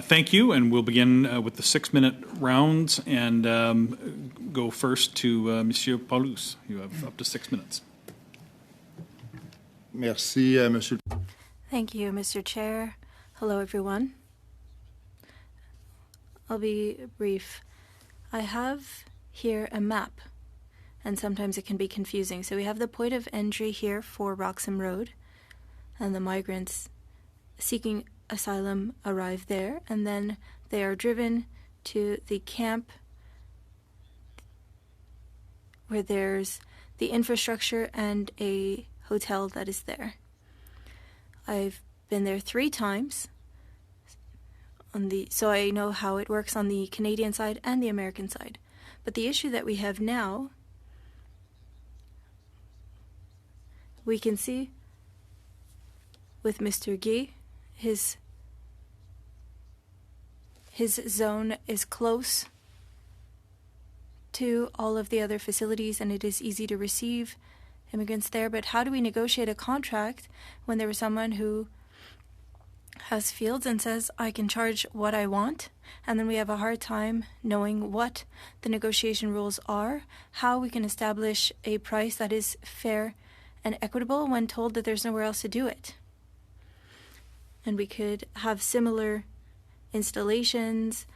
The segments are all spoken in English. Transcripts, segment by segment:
Thank you, and we'll begin with the 6-minute rounds and go first to Monsieur Paulus. You have up to 6 minutes. Merci, Monsieur. Thank you, Mr. Chair. Hello, everyone. I'll be brief. I have here a map, and sometimes it can be confusing. So we have the point of entry here for Roxham Road, and the migrants seeking asylum arrive there, and then they are driven to the camp where there's the infrastructure and a hotel that is there. I've been there 3 times, so I know how it works on the Canadian side and the American side. But the issue that we have now, we can see with Mr. Gay, his zone is close to all of the other facilities, and it is easy to receive immigrants there. But how do we negotiate a contract when there is someone who has fields and says, I can charge what I want, and then we have a hard time knowing what the negotiation rules are, how we can establish a price that is fair and equitable when told that there's nowhere else to do it? And we could have similar installations.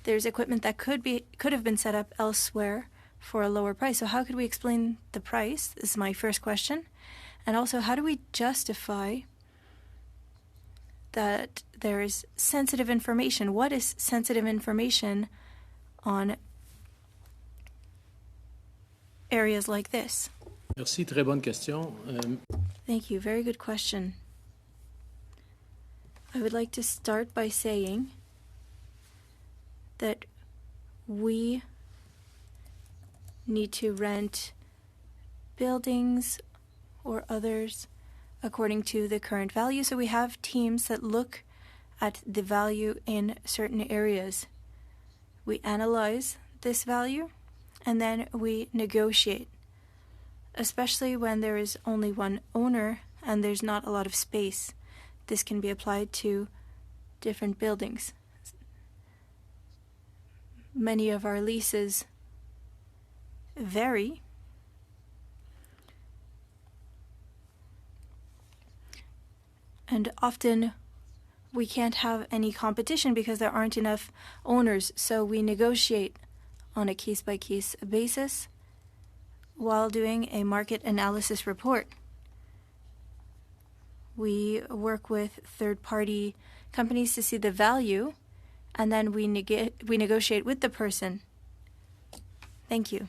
There's equipment that could have been set up elsewhere for a lower price. So how could we explain the price? This is my first question. And also, how do we justify that there is sensitive information? What is sensitive information on areas like this? Merci, très bonne question. Thank you. Very good question. I would like to start by saying that we need to rent buildings or others according to the current value. So we have teams that look at the value in certain areas. We analyze this value and then we negotiate, especially when there is only one owner and there's not a lot of space. This can be applied to different buildings. Many of our leases vary. And often we can't have any competition because there aren't enough owners. So we negotiate on a case-by-case basis while doing a market analysis report. We work with third-party companies to see the value, and then we negotiate with the person. Thank you.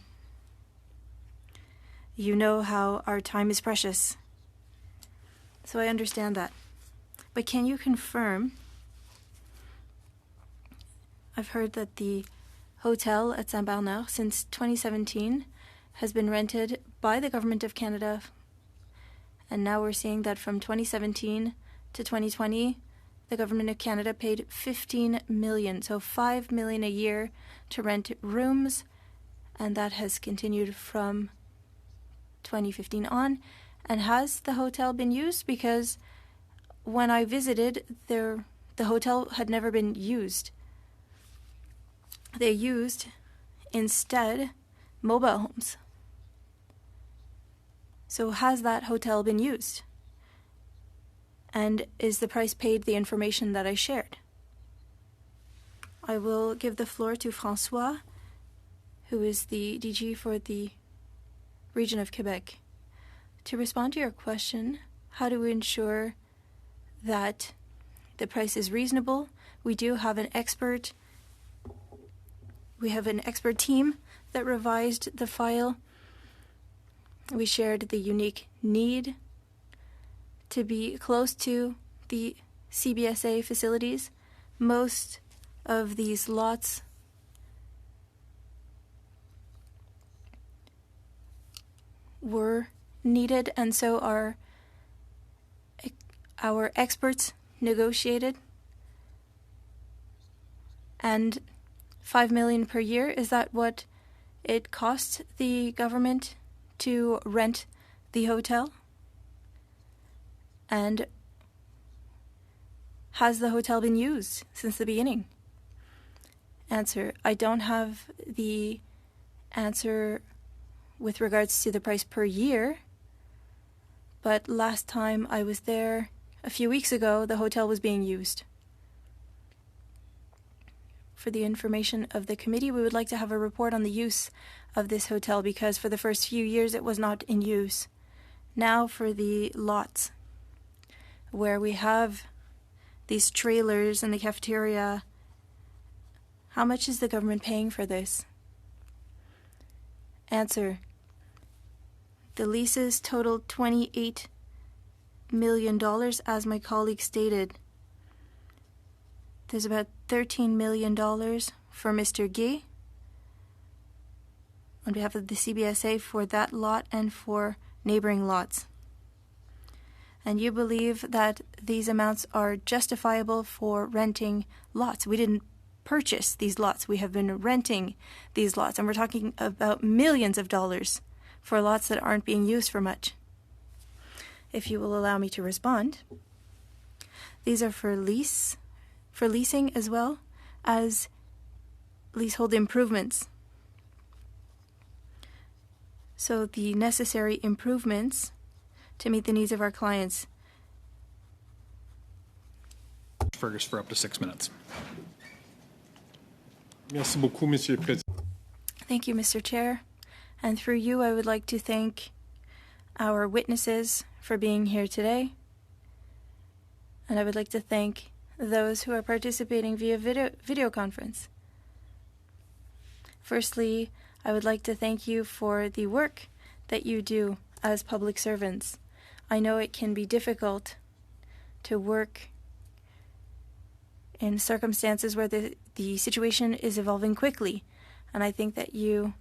You know how our time is precious, so I understand that. But can you confirm, I've heard that the hotel at Saint-Bernard since 2017 has been rented by the Government of Canada. And now we're seeing that from 2017 to 2020, the Government of Canada paid $15 million, so $5 million a year to rent rooms, and that has continued from 2015 on. And has the hotel been used? Because when I visited, the hotel had never been used. They used, instead, mobile homes. So has that hotel been used? And is the price paid the information that I shared? I will give the floor to François, who is the DG for the region of Quebec. To respond to your question, how do we ensure that the price is reasonable? We do have an expert. We have an expert team that revised the file. We shared the unique need to be close to the CBSA facilities. Most of these lots were needed, and so our experts negotiated. And $5 million per year, is that what it costs the government to rent the hotel? And has the hotel been used since the beginning? Answer, I don't have the answer with regards to the price per year, but last time I was there a few weeks ago, the hotel was being used. For the information of the committee, we would like to have a report on the use of this hotel because for the first few years it was not in use. Now for the lots where we have these trailers in the cafeteria, how much is the government paying for this? Answer, the leases totaled $28 million, as my colleague stated. There's about $13 million for Mr. Gay on behalf of the CBSA for that lot and for neighboring lots. And you believe that these amounts are justifiable for renting lots. We didn't purchase these lots. We have been renting these lots, and we're talking about millions of dollars for lots that aren't being used for much. If you will allow me to respond, these are for leasing as well as leasehold improvements. So the necessary improvements to meet the needs of our clients. Fergus for up to 6 minutes. Merci beaucoup, Monsieur le Président. Thank you, Mr. Chair. And through you, I would like to thank our witnesses for being here today. And I would like to thank those who are participating via video conference. Firstly, I would like to thank you for the work that you do as public servants. I know it can be difficult to work in circumstances where the situation is evolving quickly, and I think that you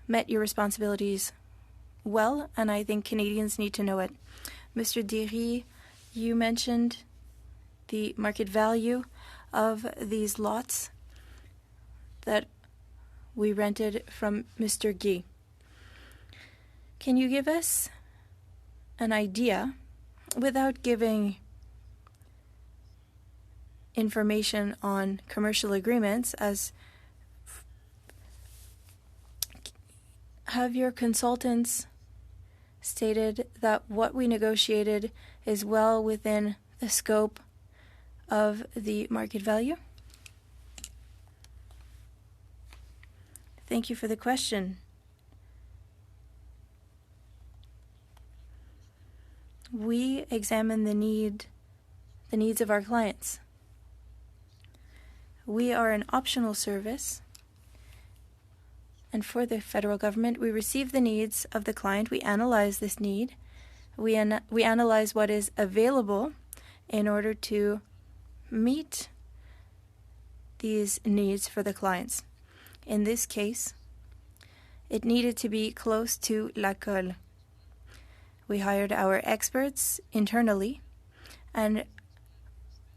met your responsibilities well, and I think Canadians need to know it. Mr. Déry, you mentioned the market value of these lots that we rented from Mr. Gay. Can you give us an idea, without giving information on commercial agreements, as have your consultants stated that what we negotiated is well within the scope of the market value? Thank you for the question. We examine the needs of our clients. We are an optional service, and for the federal government, we receive the needs of the client. We analyze this need. We analyze what is available in order to meet these needs for the clients. In this case, it needed to be close to l'école. We hired our experts internally, and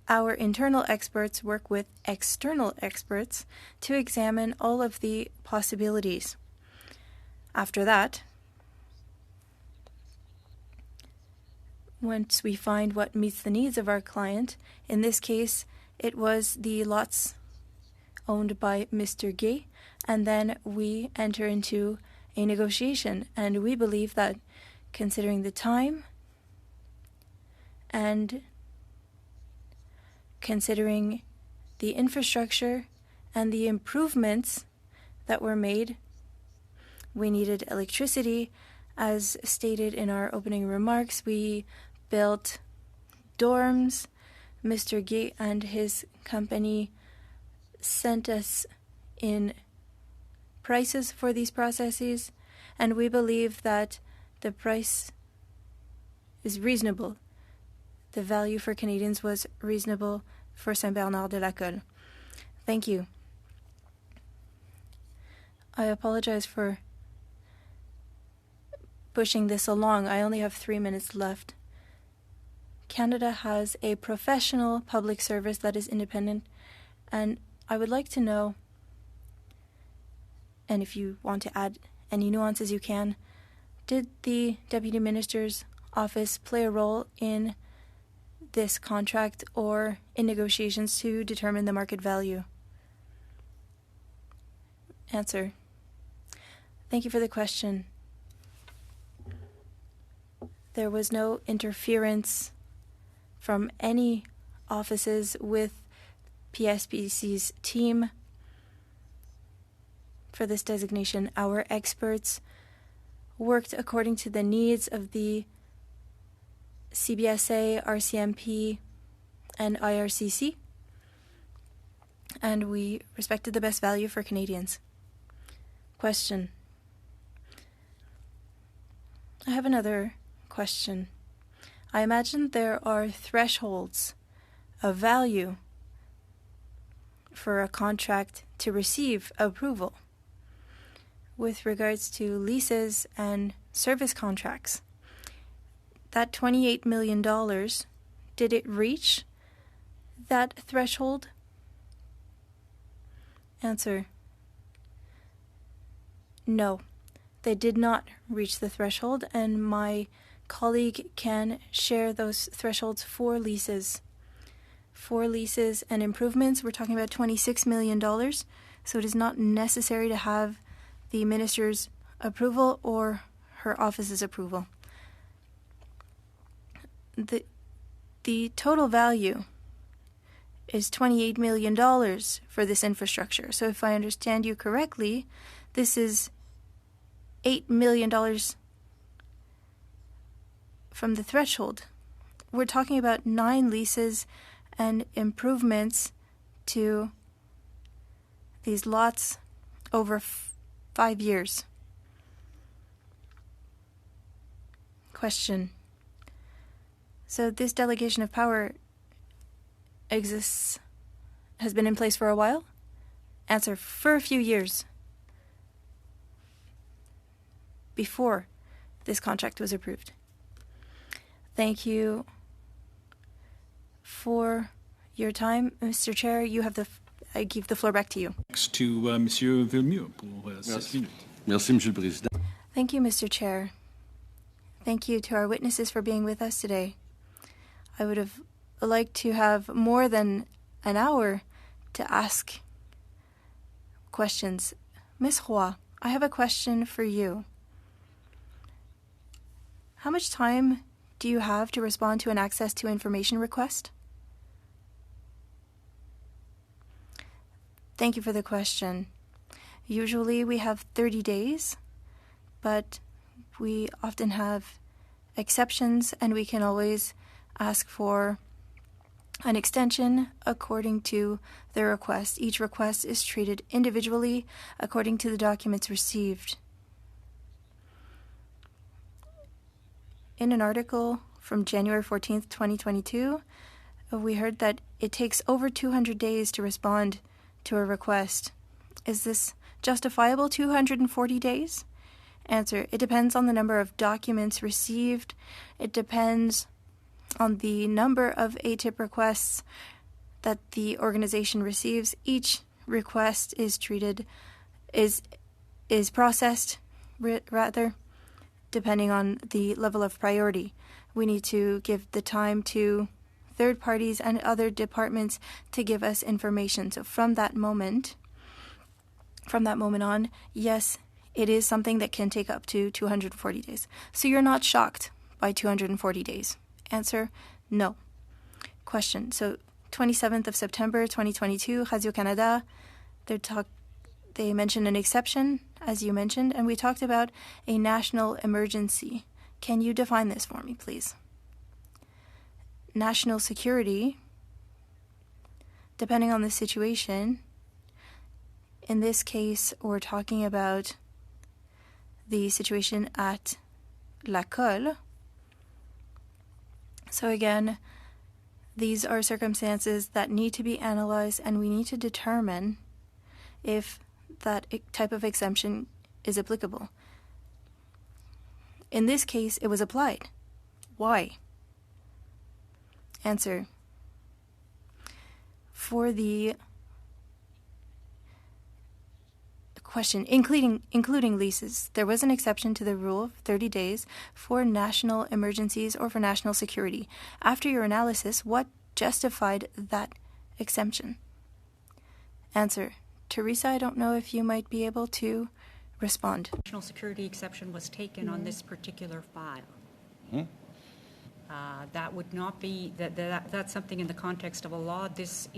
our internal experts work with external experts to examine all of the possibilities. After that, once we find what meets the needs of our client, in this case, it was the lots owned by Mr. Gay, and then we enter into a negotiation. And we believe that considering the time and considering the infrastructure and the improvements that were made, we needed electricity. As stated in our opening remarks, we built dorms. Mr. Gay and his company sent us in prices for these processes, and we believe that the price is reasonable. The value for Canadians was reasonable for Saint-Bernard-de-la-Colle. Thank you. I apologize for pushing this along. I only have 3 minutes left. Canada has a professional public service that is independent, and I would like to know, and if you want to add any nuances you can, did the Deputy Minister's office play a role in this contract or in negotiations to determine the market value? Answer. Thank you for the question. There was no interference from any offices with PSPC's team for this designation. Our experts worked according to the needs of the CBSA, RCMP, and IRCC, and we respected the best value for Canadians. Question. I have another question. I imagine there are thresholds of value for a contract to receive approval with regards to leases and service contracts. That $28 million, did it reach that threshold? Answer. No, they did not reach the threshold, and my colleague can share those thresholds for leases. For leases and improvements, we're talking about $26 million, so it is not necessary to have the minister's approval or her office's approval. The total value is $28 million for this infrastructure. So if I understand you correctly, this is $8 million from the threshold. We're talking about 9 leases and improvements to these lots over 5 years. Question. So this delegation of power has been in place for a while? Answer, for a few years. Before this contract was approved. Thank you for your time. Mr. Chair, I give the floor back to you. Next to Monsieur Villemeux pour 6 minutes. Merci, Monsieur le Président. Thank you, Mr. Chair. Thank you to our witnesses for being with us today. I would have liked to have more than an hour to ask questions. Ms. Roy, I have a question for you. How much time do you have to respond to an access to information request? Thank you for the question. Usually we have 30 days, but we often have exceptions, and we can always ask for an extension according to the request. Each request is treated individually according to the documents received. In an article from January 14th, 2022, we heard that it takes over 200 days to respond to a request. Is this justifiable, 240 days? Answer, it depends on the number of documents received. It depends on the number of ATIP requests that the organization receives. Each request is processed, depending on the level of priority. We need to give the time to third parties and other departments to give us information. So from that moment on, yes, it is something that can take up to 240 days. So you're not shocked by 240 days. Answer, no. Question, so 27th of September 2022, Radio-Canada, they mentioned an exception, as you mentioned, and we talked about a national emergency. Can you define this for me, please? National security, depending on the situation, in this case, we're talking about the situation at La Colle. So again, these are circumstances that need to be analyzed, and we need to determine if that type of exemption is applicable. In this case, it was applied. Why? Answer. For the Question, including leases. There was an exception to the rule of 30 days for national emergencies or for national security. After your analysis, what justified that exemption? Answer, Teresa, I don't know if you might be able to respond. National security exception was taken on this particular file. That would not be, that's something in the context of a law. This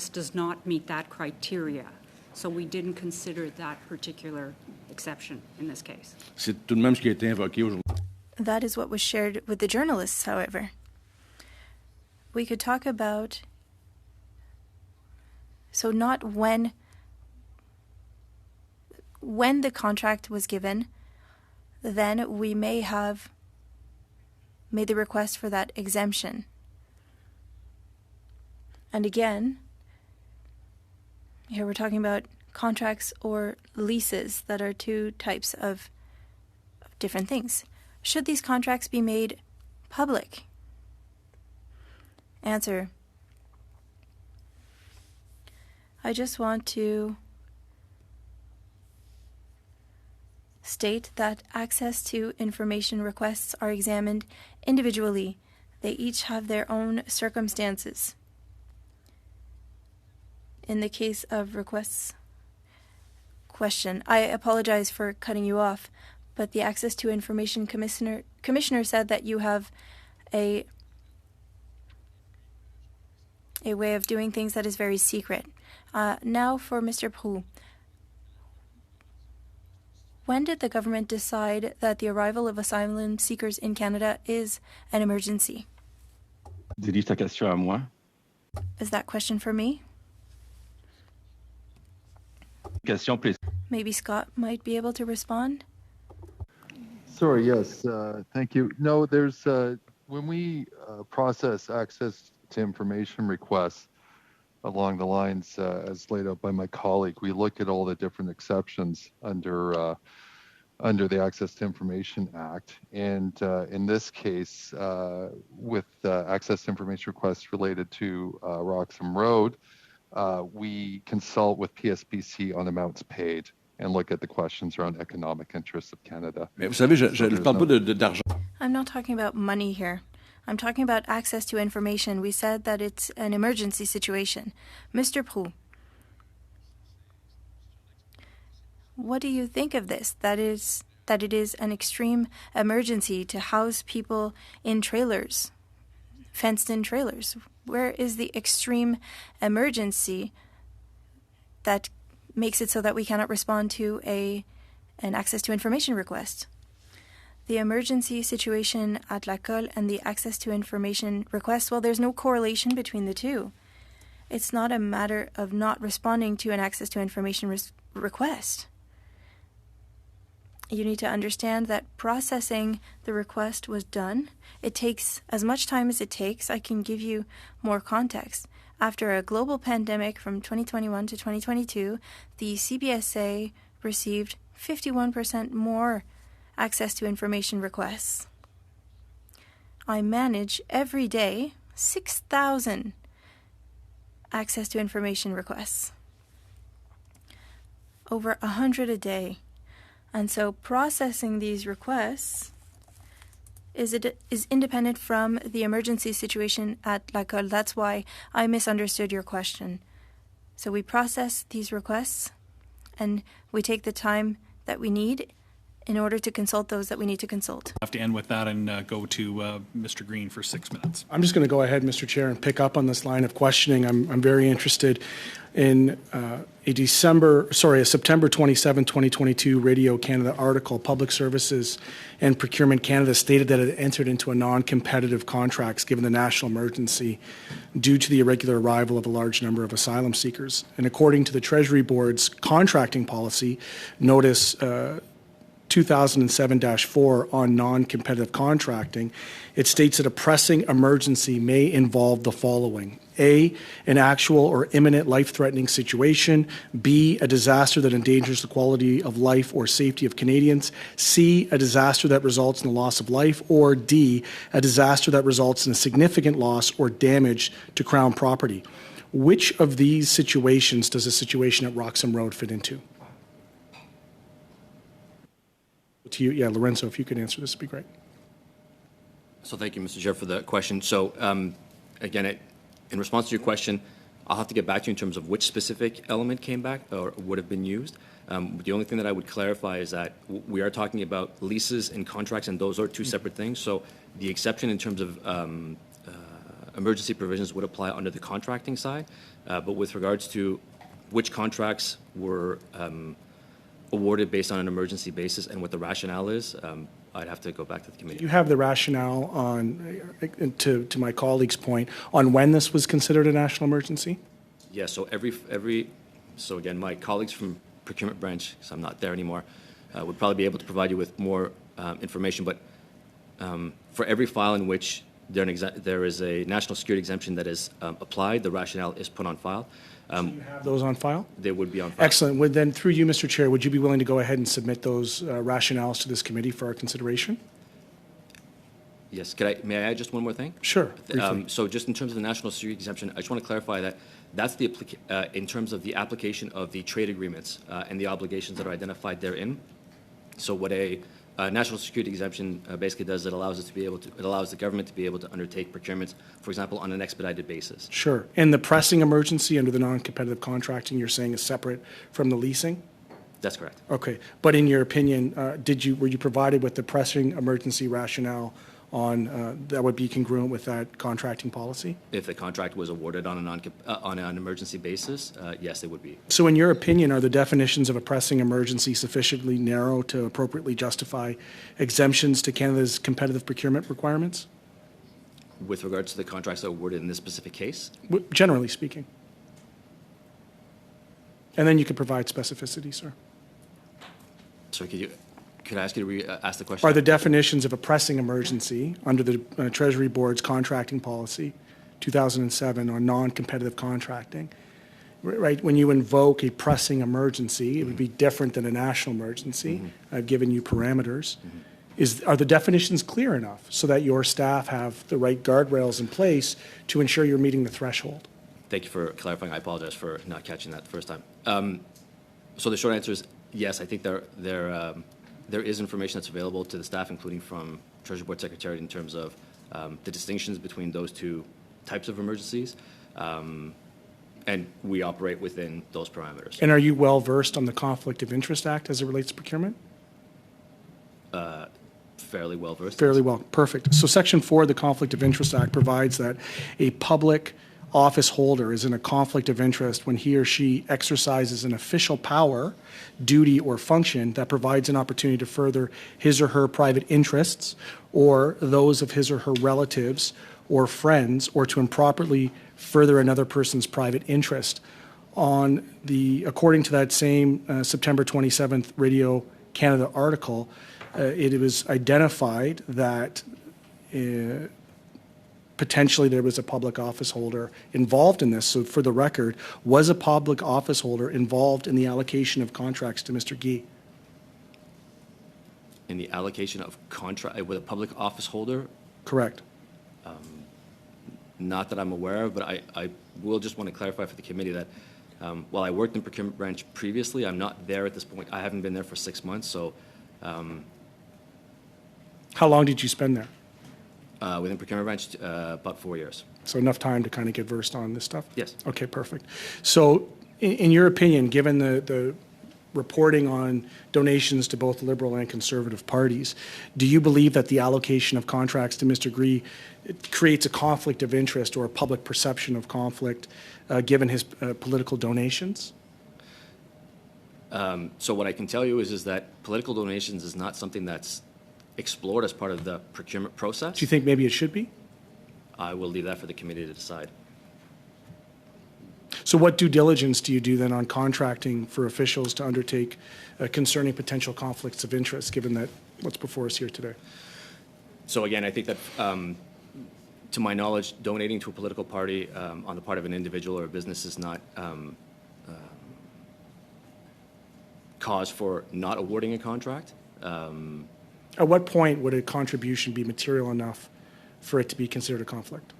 does not meet that criteria. So we didn't consider that particular exception in this case. C'est tout de même ce qui a été invoqué aujourd'hui. That is what was shared with the journalists, however. We could talk about, so not when the contract was given, then we may have made the request for that exemption. And again, here we're talking about contracts or leases that are two types of different things. Should these contracts be made public? Answer, I just want to state that access to information requests are examined individually. They each have their own circumstances. In the case of requests, question, I apologize for cutting you off, but the Access to Information Commissioner said that you have a way of doing things that is very secret. Now for Mr. Proulx. When did the government decide that the arrival of asylum seekers in Canada is an emergency? Dirige ta question à moi. Is that question for me? Question, please. Maybe Scott might be able to respond. Sorry, yes, thank you. No, there's, when we process access to information requests along the lines as laid out by my colleague, we look at all the different exceptions under the Access to Information Act. And in this case, with access to information requests related to Roxham Road, we consult with PSPC on amounts paid and look at the questions around economic interests of Canada. Mais vous savez, je ne parle pas d'argent. I'm not talking about money here. I'm talking about access to information. We said that it's an emergency situation. Mr. Proulx, what do you think of this? That it is an extreme emergency to house people in trailers, fenced-in trailers. Where is the extreme emergency that makes it so that we cannot respond to an access to information request? The emergency situation at l'école and the access to information request, well, there's no correlation between the two. It's not a matter of not responding to an access to information request. You need to understand that processing the request was done. It takes as much time as it takes. I can give you more context. After a global pandemic from 2021 to 2022, the CBSA received 51% more access to information requests. I manage every day 6,000 access to information requests. Over 100 a day. And so processing these requests is independent from the emergency situation at l'école. That's why I misunderstood your question. So we process these requests and we take the time that we need in order to consult those that we need to consult. I have to end with that and go to Mr. Green for 6 minutes. I'm just going to go ahead, Mr. Chair, and pick up on this line of questioning. I'm very interested in a September 27, 2022 Radio Canada article. Public Services and Procurement Canada stated that it entered into a non-competitive contracts given the national emergency due to the irregular arrival of a large number of asylum seekers. And according to the Treasury Board's contracting policy, notice 2007-4 on non-competitive contracting, it states that a pressing emergency may involve the following. A, an actual or imminent life-threatening situation. B, a disaster that endangers the quality of life or safety of Canadians. C, a disaster that results in the loss of life. Or D, a disaster that results in a significant loss or damage to Crown property. Which of these situations does a situation at Roxham Road fit into? To you, yeah, Lorenzo, if you could answer this, would be great. So thank you, Mr. Chair, for the question. So again, in response to your question, I'll have to get back to you in terms of which specific element came back or would have been used. The only thing that I would clarify is that we are talking about leases and contracts, and those are two separate things. So the exception in terms of emergency provisions would apply under the contracting side, but with regards to which contracts were awarded based on an emergency basis and what the rationale is, I'd have to go back to the committee. You have the rationale on, to my colleague's point, on when this was considered a national emergency? Yeah, so so again, my colleagues from procurement branch, because I'm not there anymore, would probably be able to provide you with more information, but for every file in which there is a national security exemption that is applied, the rationale is put on file. Do you have those on file? They would be on file. Excellent. Well, then, through you, Mr. Chair, would you be willing to go ahead and submit those rationales to this committee for our consideration? Yes. May I add just one more thing? Sure. So just in terms of the national security exemption, I just want to clarify that that's in terms of the application of the trade agreements and the obligations that are identified therein. So what a national security exemption basically does, it allows the government to be able to undertake procurements, for example, on an expedited basis. Sure. And the pressing emergency under the non-competitive contracting, you're saying, is separate from the leasing? That's correct. Okay. But in your opinion, were you provided with the pressing emergency rationale on that would be congruent with that contracting policy? If the contract was awarded on an emergency basis, yes, it would be. So in your opinion, are the definitions of a pressing emergency sufficiently narrow to appropriately justify exemptions to Canada's competitive procurement requirements? With regards to the contracts that were awarded in this specific case? Generally speaking. And then you could provide specificity, sir. So could I ask you to ask the question? Are the definitions of a pressing emergency under the Treasury Board's contracting policy, 2007, on non-competitive contracting, right? When you invoke a pressing emergency, it would be different than a national emergency. I've given you parameters. Are the definitions clear enough so that your staff have the right guardrails in place to ensure you're meeting the threshold? Thank you for clarifying. I apologize for not catching that the first time. So the short answer is yes. I think there is information that's available to the staff, including from Treasury Board Secretariat, in terms of the distinctions between those two types of emergencies, and we operate within those parameters. And are you well versed on the Conflict of Interest Act as it relates to procurement? Fairly well versed. Fairly well. Perfect. So Section 4 of the Conflict of Interest Act provides that a public office holder is in a conflict of interest when he or she exercises an official power, duty, or function that provides an opportunity to further his or her private interests or those of his or her relatives or friends, or to improperly further another person's private interest. According to that same September 27th Radio Canada article, it was identified that potentially there was a public office holder involved in this. So for the record, was a public office holder involved in the allocation of contracts to Mr. Guy? In the allocation of contract with a public office holder? Correct. Not that I'm aware of, but I will just want to clarify for the committee that while I worked in procurement branch previously, I'm not there at this point. I haven't been there for 6 months, so. How long did you spend there? Within procurement branch, about 4 years. So enough time to kind of get versed on this stuff? Yes. Okay, perfect. So in your opinion, given the reporting on donations to both Liberal and Conservative parties, do you believe that the allocation of contracts to Mr. Gree creates a conflict of interest or a public perception of conflict given his political donations? So what I can tell you is that political donations is not something that's explored as part of the procurement process. Do you think maybe it should be? I will leave that for the committee to decide. So what due diligence do you do then on contracting for officials to undertake concerning potential conflicts of interest, given that what's before us here today? So again, I think that, to my knowledge, donating to a political party on the part of an individual or a business is not cause for not awarding a contract. At what point would a contribution be material enough for it to be considered a conflict?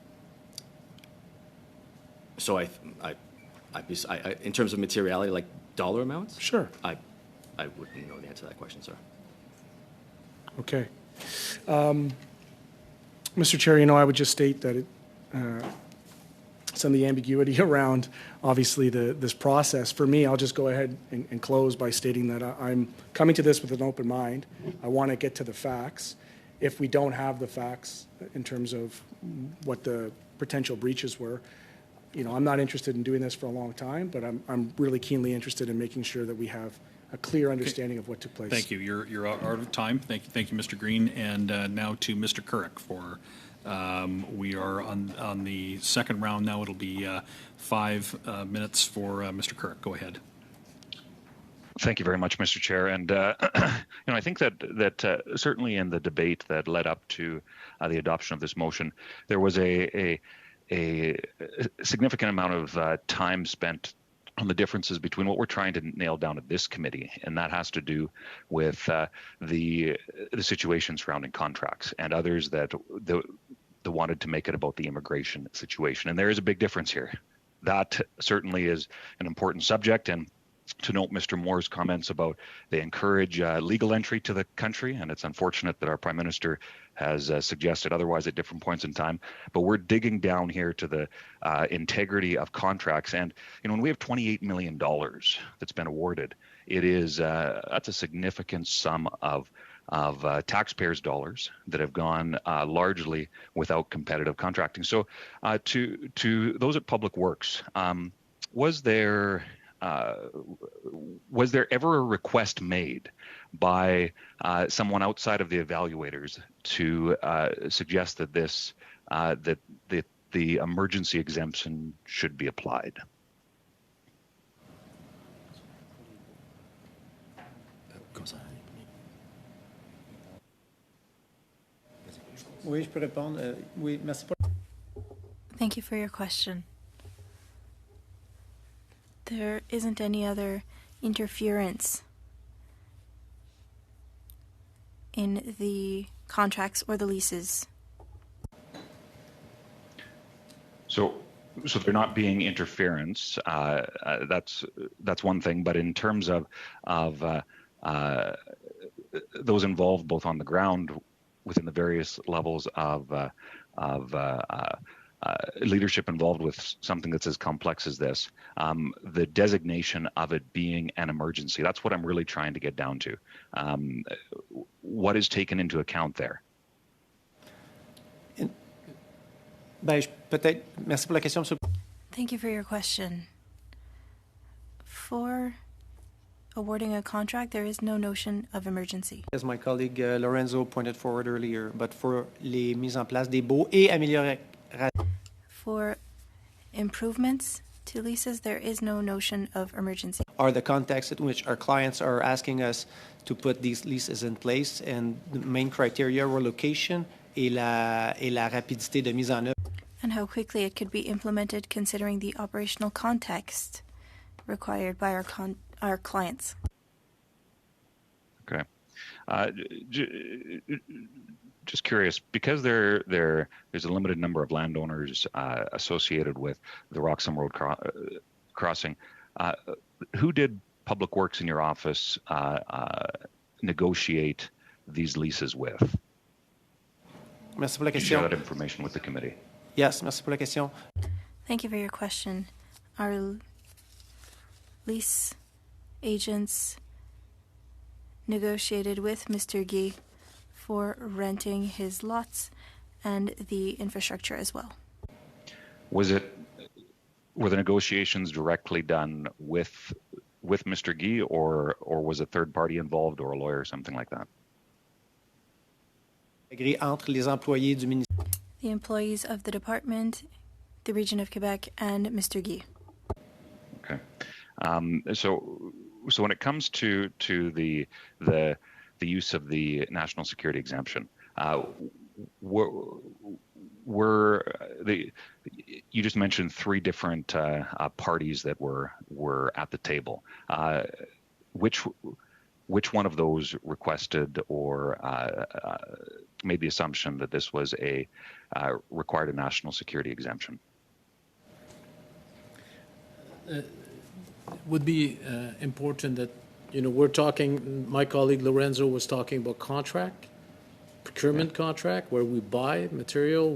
So in terms of materiality, like dollar amounts? Sure. I wouldn't know the answer to that question, sir. Okay. Mr. Chair, I would just state that some of the ambiguity around, obviously, this process. For me, I'll just go ahead and close by stating that I'm coming to this with an open mind. I want to get to the facts. If we don't have the facts in terms of what the potential breaches were, I'm not interested in doing this for a long time, but I'm really keenly interested in making sure that we have a clear understanding of what took place. Thank you. You're out of time. Thank you, Mr. Green. And now to Mr. Couric for, we are on the second round now. It'll be 5 minutes for Mr. Couric. Go ahead. Thank you very much, Mr. Chair. And I think that certainly in the debate that led up to the adoption of this motion, there was a significant amount of time spent on the differences between what we're trying to nail down at this committee, and that has to do with the situation surrounding contracts, and others that wanted to make it about the immigration situation. And there is a big difference here. That certainly is an important subject, and to note Mr. Moor's comments about they encourage legal entry to the country, and it's unfortunate that our Prime Minister has suggested otherwise at different points in time. But we're digging down here to the integrity of contracts, and when we have $28 million that's been awarded, it is that's a significant sum of taxpayers' dollars that have gone largely without competitive contracting. So, to those at Public Works, was there ever a request made by someone outside of the evaluators to suggest that that the emergency exemption should be applied? Oui, je peux répondre. Oui, merci. Thank you for your question. There isn't any other interference in the contracts or the leases. So there not being interference, that's one thing. But in terms of those involved both on the ground within the various levels of leadership involved with something that's as complex as this, the designation of it being an emergency, that's what I'm really trying to get down to. What is taken into account there? Merci pour la question, monsieur. Thank you for your question. For awarding a contract, there is no notion of emergency. As my colleague Lorenzo pointed forward earlier, but for les mises en place des baux et améliorer. For improvements to leases, there is no notion of emergency. Are the context in which our clients are asking us to put these leases in place, and the main criteria were location et la rapidité de mise en œuvre. And how quickly it could be implemented considering the operational context required by our clients. Okay. Just curious, because there's a limited number of landowners associated with the Roxham Road crossing, who did Public Works in your office negotiate these leases with? Merci pour la Did you question. share that information with the committee? Yes, merci pour la question. Thank you for your question. Our lease agents negotiated with Mr. Guy for renting his lots and the infrastructure as well. Were the negotiations directly done with Mr. Guy, or was a third party involved, or a lawyer or something like that? Entre les employés du ministère. The employees of the department, the region of Quebec, and Mr. Guy. Okay. So when it comes to the use of the national security exemption, you just mentioned three different parties that were at the table. Which one of those requested or made the assumption that this was required a national security exemption? Would be important that, we're talking, my colleague Lorenzo was talking about contract, procurement contract where we buy material,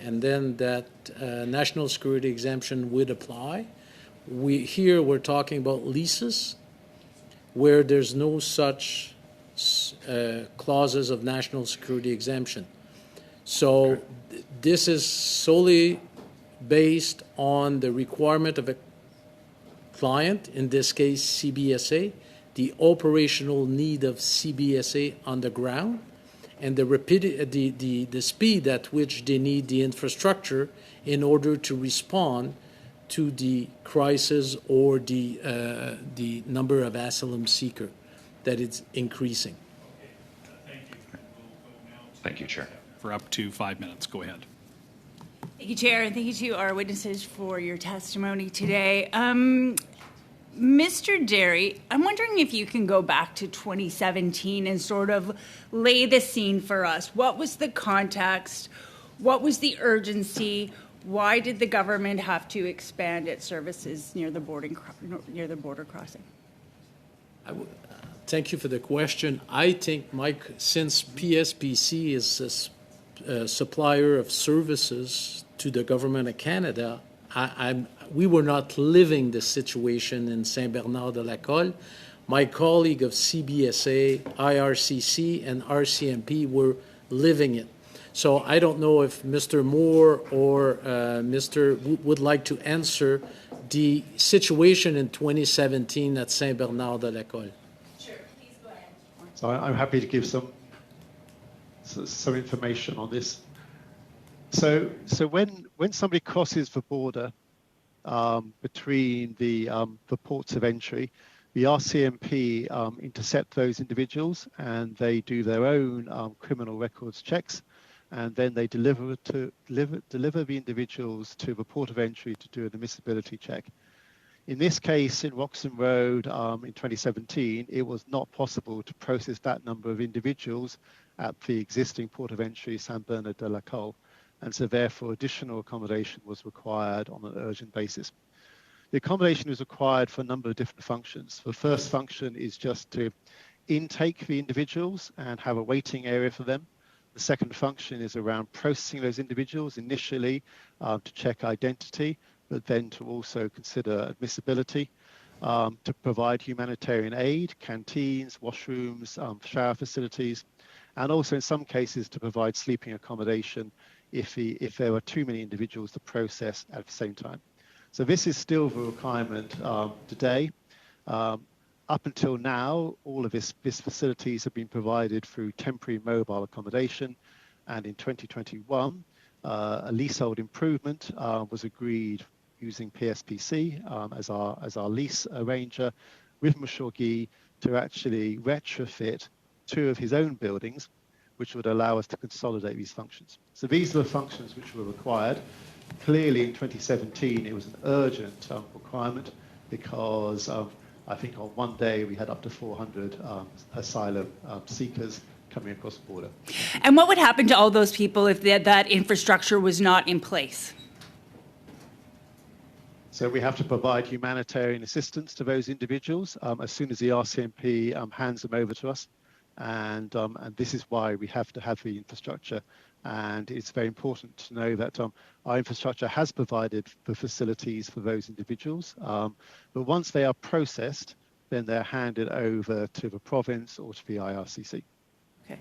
and then that national security exemption would apply. Here we're talking about leases where there's no such clauses of national security exemption. So this is solely based on the requirement of a client, in this case CBSA, the operational need of CBSA on the ground, and the speed at which they need the infrastructure in order to respond to the crisis or the number of asylum seekers that it's increasing. Thank you. We'll go now Thank you, Chair. for up to 5 minutes. Go ahead. Thank you, Chair, and thank you to our witnesses for your testimony today. Mr. Déry, I'm wondering if you can go back to 2017 and sort of lay the scene for us. What was the context? What was the urgency? Why did the government have to expand its services near the border crossing? Thank you for the question. I think, Mike, since PSPC is a supplier of services to the government of Canada, we were not living the situation in Saint-Bernard-de-la-Colle. My colleague of CBSA, IRCC, and RCMP were living it. So I don't know if Mr. Moor or would like to answer the situation in 2017 at Saint-Bernard-de-la-Colle. Sure, please go ahead. So I'm happy to give some information on this. So when somebody crosses the border between the ports of entry, the RCMP intercept those individuals and they do their own criminal records checks, and then they deliver the individuals to the port of entry to do an admissibility check. In this case, in Roxham Road in 2017, it was not possible to process that number of individuals at the existing port of entry, Saint-Bernard-de-la-Colle, and so therefore additional accommodation was required on an urgent basis. The accommodation is required for a number of different functions. The first function is just to intake the individuals and have a waiting area for them. The second function is around processing those individuals initially to check identity, but then to also consider admissibility, to provide humanitarian aid, canteens, washrooms, shower facilities, and also in some cases to provide sleeping accommodation if there are too many individuals to process at the same time. So this is still the requirement today. Up until now, all of these facilities have been provided through temporary mobile accommodation, and in 2021, a leasehold improvement was agreed using PSPC as our lease arranger with Mashorgi to actually retrofit 2 of his own buildings, which would allow us to consolidate these functions. So these are the functions which were required. Clearly in 2017, it was an urgent requirement because I think on one day we had up to 400 asylum seekers coming across the border. And what would happen to all those people if that infrastructure was not in place? So we have to provide humanitarian assistance to those individuals as soon as the RCMP hands them over to us. And this is why we have to have the infrastructure. And it's very important to know that our infrastructure has provided the facilities for those individuals. But once they are processed, then they're handed over to the province or to the IRCC. Okay.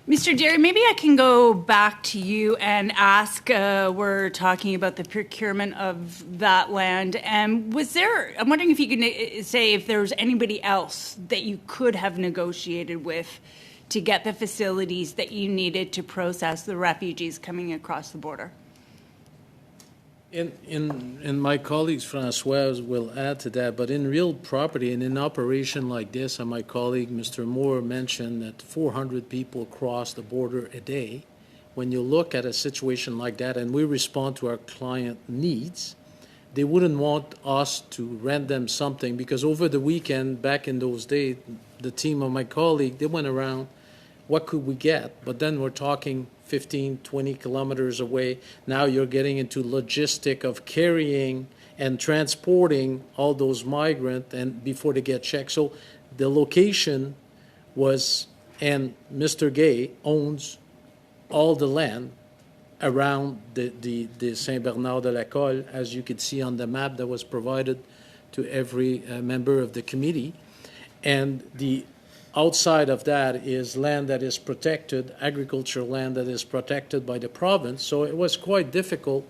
Mr. Déry, maybe I can go back to you and ask, we're talking about the procurement of that land. And I'm wondering if you can say if there's anybody else that you could have negotiated with to get the facilities that you needed to process the refugees coming across the border? And my colleagues, François, will add to that, but in real property and in operation like this, and my colleague, Mr. Moore, mentioned that 400 people cross the border a day. When you look at a situation like that and we respond to our client needs, they wouldn't want us to rent them something because over the weekend, back in those days, the team of my colleague, they went around, what could we get? But then we're talking 15, 20 kilometers away. Now you're getting into logistic of carrying and transporting all those migrants and before they get checked. So the location was, and Mr. Gay owns all the land around the Saint-Bernard-de-la-Colle, as you could see on the map that was provided to every member of the committee. And the outside of that is land that is protected, agricultural land that is protected by the province. So it was quite difficult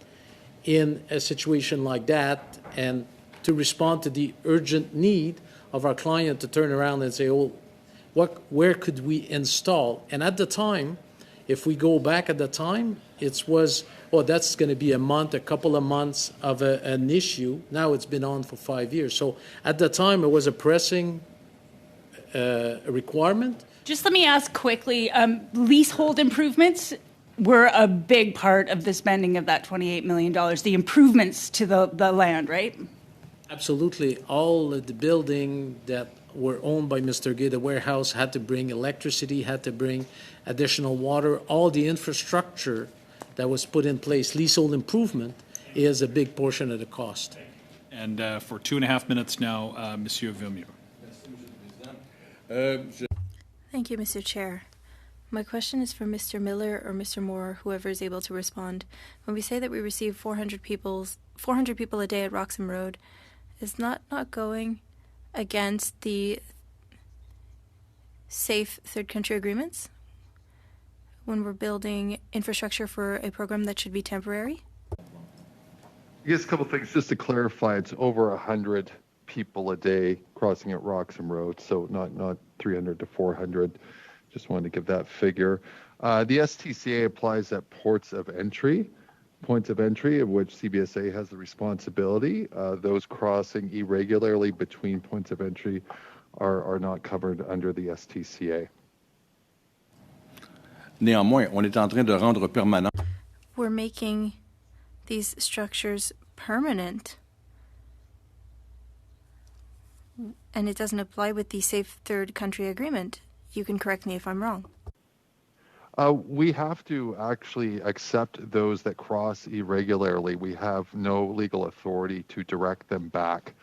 in a situation like that and to respond to the urgent need of our client to turn around and say, oh, where could we install? And at the time, if we go back at the time, it was, oh, that's going to be a month, a couple of months of an issue. Now it's been on for 5 years. So at the time, it was a pressing requirement. Just let me ask quickly, leasehold improvements were a big part of the spending of that $28 million, the improvements to the land, right? Absolutely. All of the building that were owned by Mr. Gay, the warehouse had to bring electricity, had to bring additional water. All the infrastructure that was put in place, leasehold improvement, is a big portion of the cost. And for 2.5 minutes now, Monsieur Villemur. Thank you, Mr. Chair. My question is for Mr. Millar or Mr. Moor, whoever is able to respond. When we say that we receive 400 people a day at Roxham Road, is not going against the safe third country agreements when we're building infrastructure for a program that should be temporary? I guess a couple things just to clarify. It's over 100 people a day crossing at Roxham Road, so not 300 to 400. Just wanted to give that figure. The STCA applies at points of entry, of which CBSA has the responsibility. Those crossing irregularly between points of entry are not covered under the STCA. Néanmoins, on est en train de rendre permanent. We're making these structures permanent, and it doesn't apply with the Safe Third Country Agreement. You can correct me if I'm wrong. We have to actually accept those that cross irregularly. We have no legal authority to direct them back.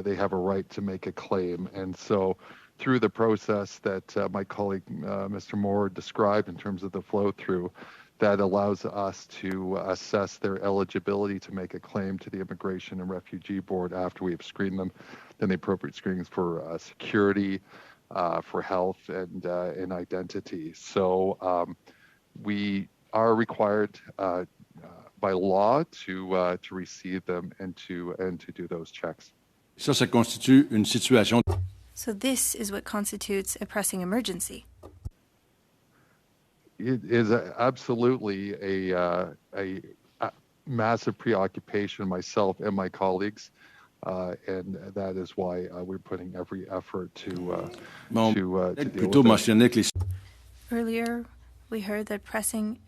They have a right to make a claim. And so through the process that my colleague, Mr. Moore, described in terms of the flow through, that allows us to assess their eligibility to make a claim to the Immigration and Refugee Board after we have screened them, then the appropriate screenings for security, for health and identity. So we are required by law to receive them and to do those checks. Ça constitue une situation. So this is what constitutes a pressing emergency. It is absolutely a massive preoccupation of myself and my colleagues. And that is why we're putting every effort to deal with it. Earlier, we heard that pressing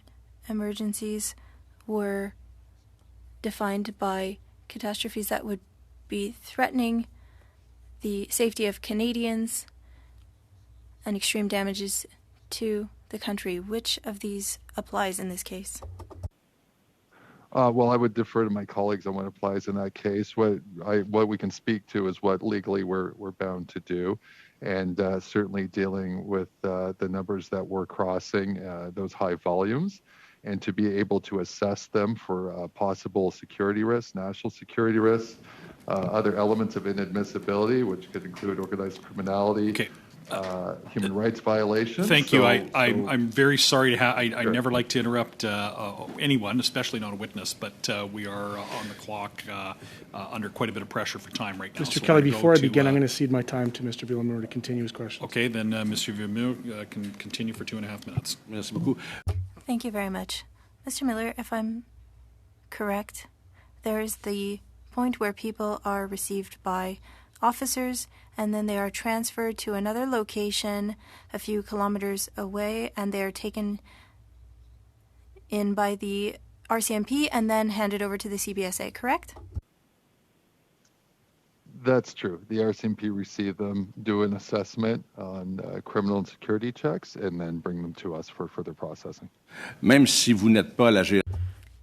emergencies were defined by catastrophes that would be threatening the safety of Canadians and extreme damages to the country. Which of these applies in this case? Well, I would defer to my colleagues on what applies in that case. What we can speak to is what legally we're bound to do, and certainly dealing with the numbers that we're crossing, those high volumes, and to be able to assess them for possible security risks, national security risks, other elements of inadmissibility, which could include organized criminality. Okay. Human rights violations. Thank you. I'm very sorry to have. I never like to interrupt anyone, especially not a witness. But we are on the clock, under quite a bit of pressure for time right now. Mr. Kelly, before I begin, I'm going to cede my time to Mr. Villemur to continue his questions. Okay, then Mr. Villemur can continue for 2.5 minutes. Merci beaucoup. Thank you very much. Mr. Millar, if I'm correct, there is the point where people are received by officers and then they are transferred to another location a few kilometers away and they are taken in by the RCMP and then handed over to the CBSA, correct? That's true. The RCMP receive them, do an assessment on criminal and security checks, and then bring them to us for further processing. Même si vous n'êtes pas la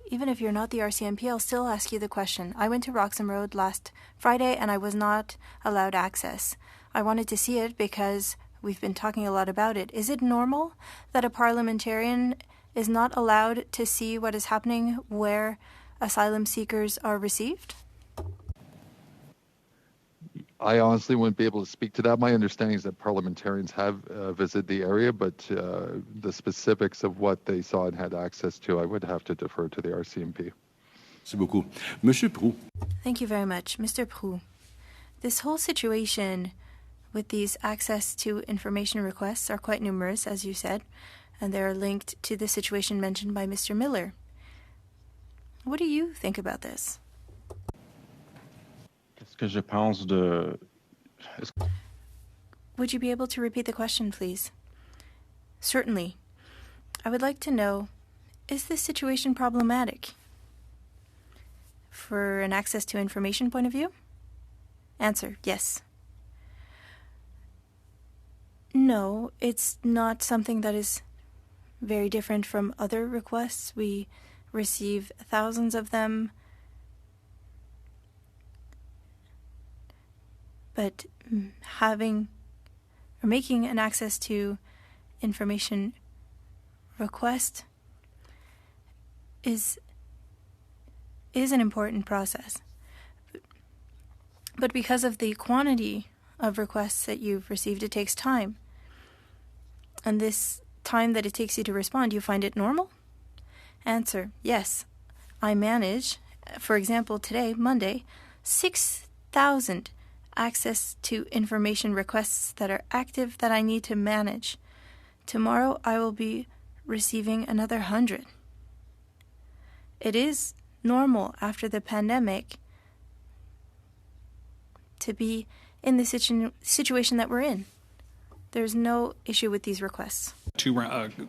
Even if you're not the RCMP, I'll still ask you the question. I went to Roxham Road last Friday and I was not allowed access. I wanted to see it because we've been talking a lot about it. Is it normal that a parliamentarian is not allowed to see what is happening where asylum seekers are received? I honestly wouldn't be able to speak to that. My understanding is that parliamentarians have visited the area, but the specifics of what they saw and had access to, I would have to defer to the RCMP. Merci beaucoup. Monsieur Proulx. Thank you very much. Mr. Proulx, this whole situation with these access to information requests are quite numerous, as you said, and they are linked to the situation mentioned by Mr. Millar. What do you think about this? Qu'est-ce que je pense de... Would you be able to repeat the question, please? Certainly. I would like to know, is this situation problematic for an access to information point of view? Answer, yes. No, it's not something that is very different from other requests. We receive thousands of them. But having or making an access to information request is an important process. But because of the quantity of requests that you've received, it takes time. And this time that it takes you to respond, you find it normal? Answer, yes. I manage, for example, today, Monday, 6,000 access to information requests that are active that I need to manage. Tomorrow I will be receiving another 100. It is normal after the pandemic to be in the situation that we're in. There's no issue with these requests. Two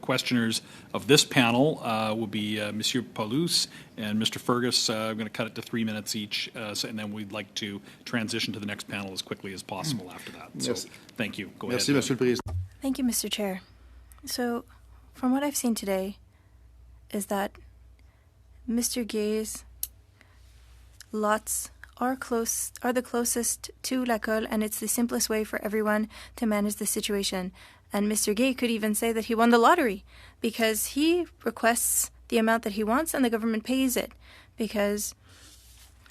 questioners of this panel will be Monsieur Paulus and Mr. Fergus. I'm going to cut it to 3 minutes each, and then we'd like to transition to the next panel as quickly as possible after that. So, thank you. Go Merci, ahead. Monsieur le Président. Thank you, Mr. Chair. So, from what I've seen today, is that Mr. Gay's lots are the closest to l'école, and it's the simplest way for everyone to manage the situation. And Mr. Gay could even say that he won the lottery because he requests the amount that he wants and the government pays it. Because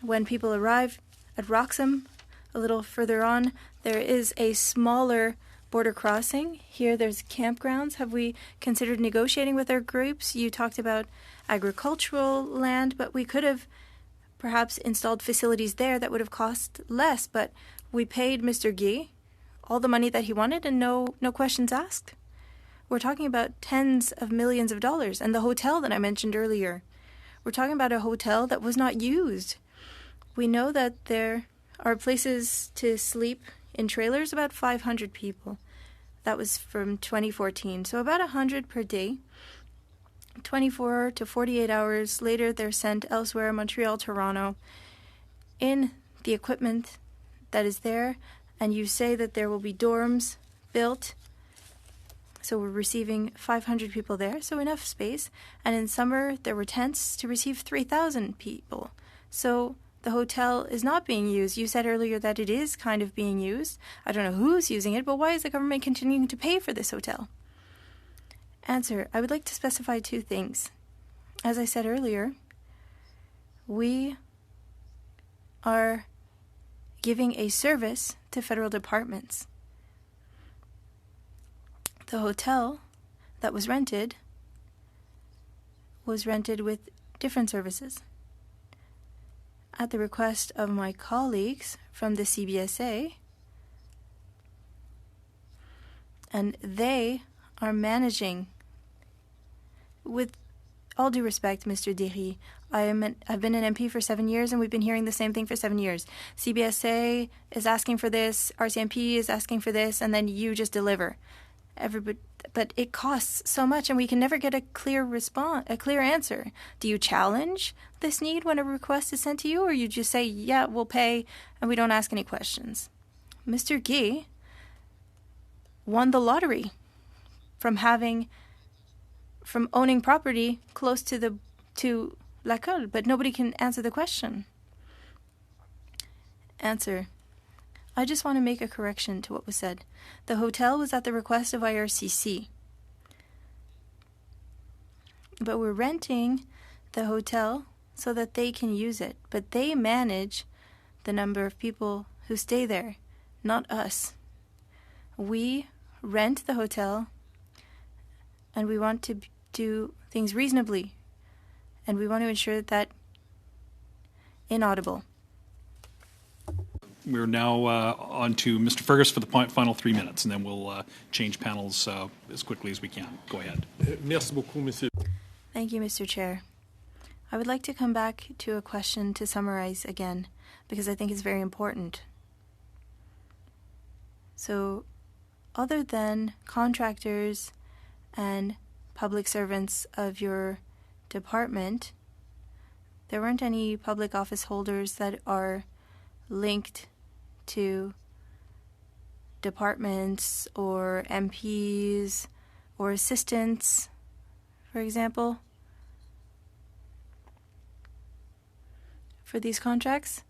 when people arrive at Roxham, a little further on, there is a smaller border crossing. Here there's campgrounds. Have we considered negotiating with our groups? You talked about agricultural land, but we could have perhaps installed facilities there that would have cost less, but we paid Mr. Gay all the money that he wanted and no questions asked. We're talking about tens of millions of dollars. And the hotel that I mentioned earlier, we're talking about a hotel that was not used. We know that there are places to sleep in trailers, about 500 people. That was from 2014, so about 100 per day. 24 to 48 hours later, they're sent elsewhere, Montreal, Toronto, in the equipment that is there, and you say that there will be dorms built. So we're receiving 500 people there, so enough space. And in summer, there were tents to receive 3,000 people. So the hotel is not being used. You said earlier that it is kind of being used. I don't know who's using it, but why is the government continuing to pay for this hotel? Answer, I would like to specify two things. As I said earlier, we are giving a service to federal departments. The hotel that was rented with different services. At the request of my colleagues from the CBSA, and they are managing. With all due respect, Mr. Déry, I've been an MP for 7 years, and we've been hearing the same thing for 7 years. CBSA is asking for this, RCMP is asking for this, and then you just deliver. But it costs so much, and we can never get a clear answer. Do you challenge this need when a request is sent to you, or you just say, yeah, we'll pay, and we don't ask any questions? Mr. Guy won the lottery from owning property close to l'école, but nobody can answer the question. Answer. I just want to make a correction to what was said. The hotel was at the request of IRCC. but we're renting the hotel so that they can use it. But they manage the number of people who stay there, not us. We rent the hotel, and we want to do things reasonably, and we want to ensure that inaudible. We're now on to Mr. Fergus for the final 3 minutes, and then we'll change panels as quickly as we can. Go ahead. Merci beaucoup, Monsieur. Thank you, Mr. Chair. I would like to come back to a question to summarize again, because I think it's very important. So, other than contractors and public servants of your department, there weren't any public office holders that are linked to departments or MPs or assistants, for example, for these contracts?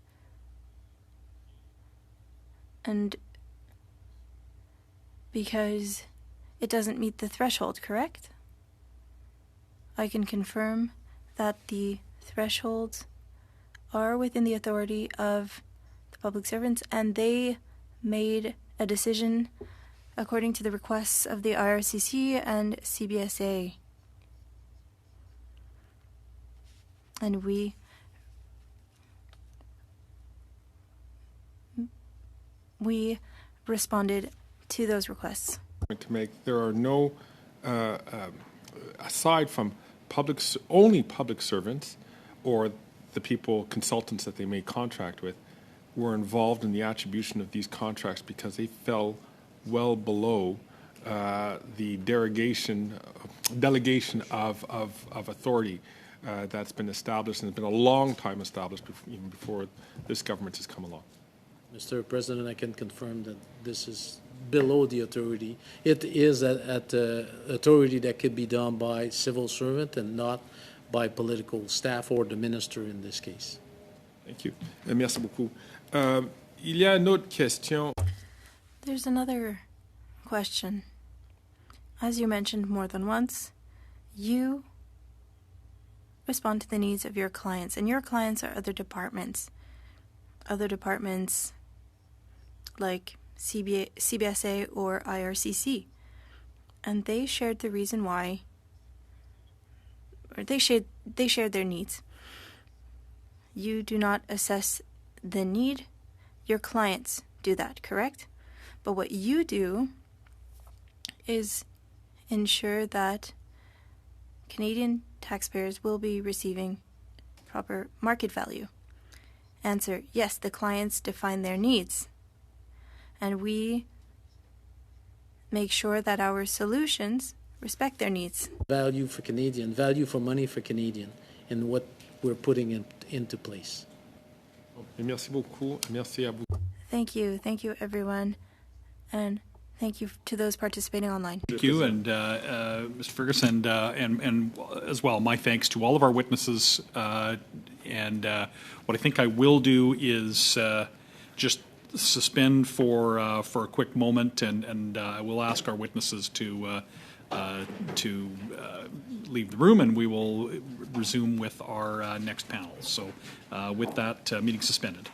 And because it doesn't meet the threshold, correct? I can confirm that the thresholds are within the authority of the public servants, and they made a decision according to the requests of the IRCC and CBSA. And we responded to those requests. To make, there are no, aside from only public servants or the people, consultants that they may contract with, were involved in the attribution of these contracts because they fell well below the delegation of authority that's been established, and it's been a long time established, even before this government has come along. Mr. President, I can confirm that this is below the authority. It is at authority that could be done by civil servant and not by political staff or the minister in this case. Thank you. Merci beaucoup. Il y a une autre question. There's another question. As you mentioned more than once, you respond to the needs of your clients, and your clients are other departments. Other departments like CBSA or IRCC. And they shared the reason why, or they shared their needs. You do not assess the need. Your clients do that, correct? But what you do is ensure that Canadian taxpayers will be receiving proper market value. Answer, yes, the clients define their needs. And we make sure that our solutions respect their needs. Value for Canadian, value for money for Canadian, and what we're putting into place. Merci beaucoup. Merci à vous. Thank you everyone, and thank you to those participating online. Thank you, and Mr. Ferguson, and as well, my thanks to all of our witnesses. And what I think I will do is just suspend for a quick moment, and I will ask our witnesses to leave the room, and we will resume with our next panel. So, with that, meeting suspended.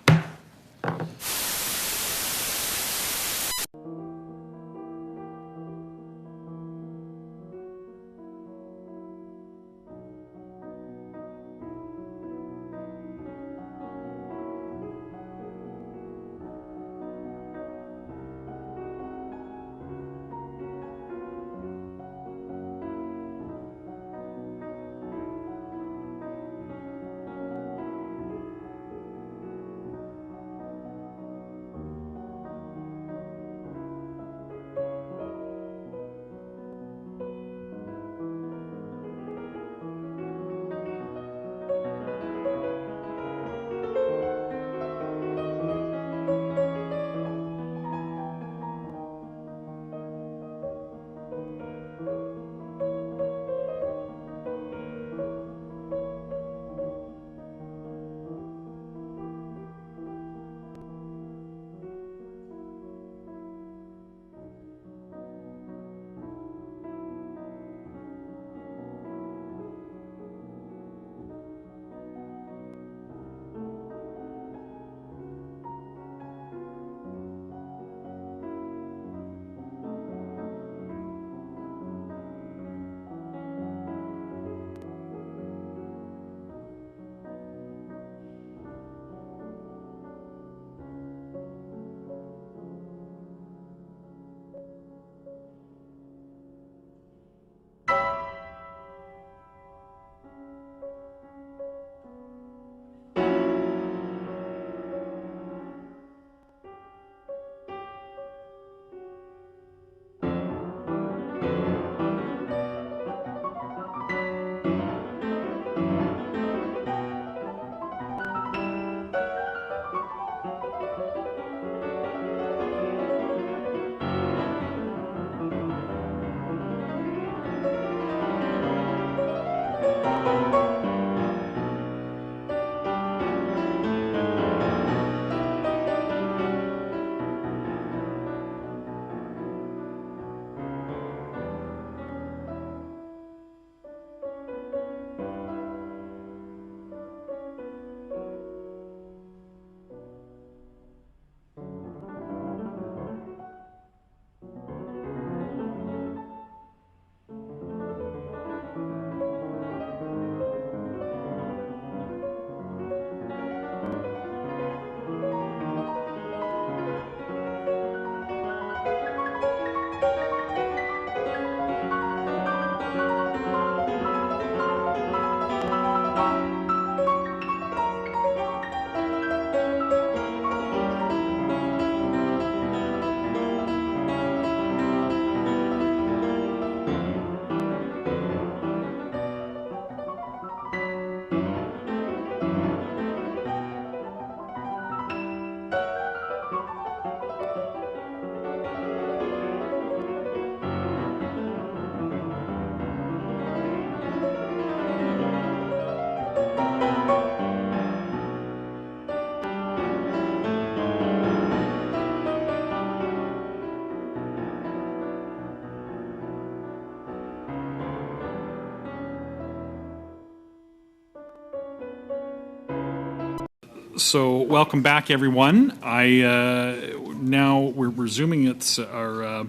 So welcome back, everyone. Now we're resuming our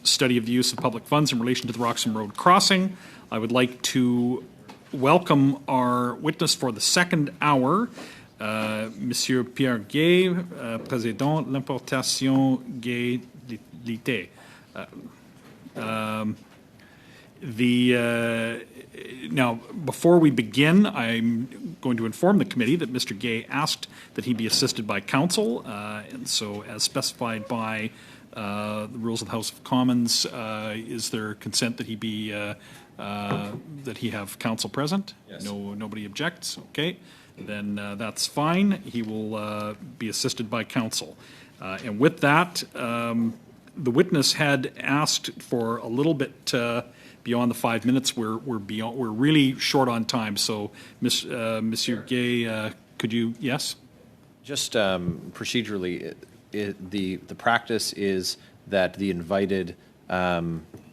study of the use of public funds in relation to the Roxham Road crossing. I would like to welcome our witness for the second hour, Monsieur Pierre Gay, Président de l'Importation Gay Lyne. Now, before we begin, I'm going to inform the committee that Mr. Gay asked that he be assisted by counsel, and so as specified by the rules of the House of Commons, is there consent that he be that he have counsel present? Yes. Nobody objects. Okay, then that's fine. He will be assisted by counsel, and with that, the witness had asked for a little bit. Beyond the 5 minutes, we're really short on time. So, Monsieur Gay, could you? Yes. Just procedurally, the practice is that the invited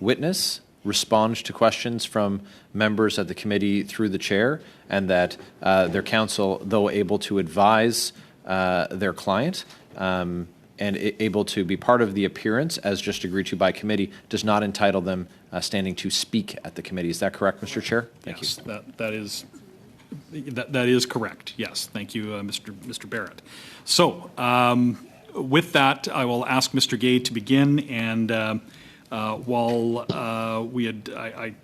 witness responds to questions from members of the committee through the chair, and that their counsel, though able to advise their client. And able to be part of the appearance, as just agreed to by committee, does not entitle them standing to speak at the committee. Is that correct, Mr. Chair? Thank you. That is correct. Yes, thank you, Mr. Barrett. So, with that, I will ask Mr. Gay to begin. And while I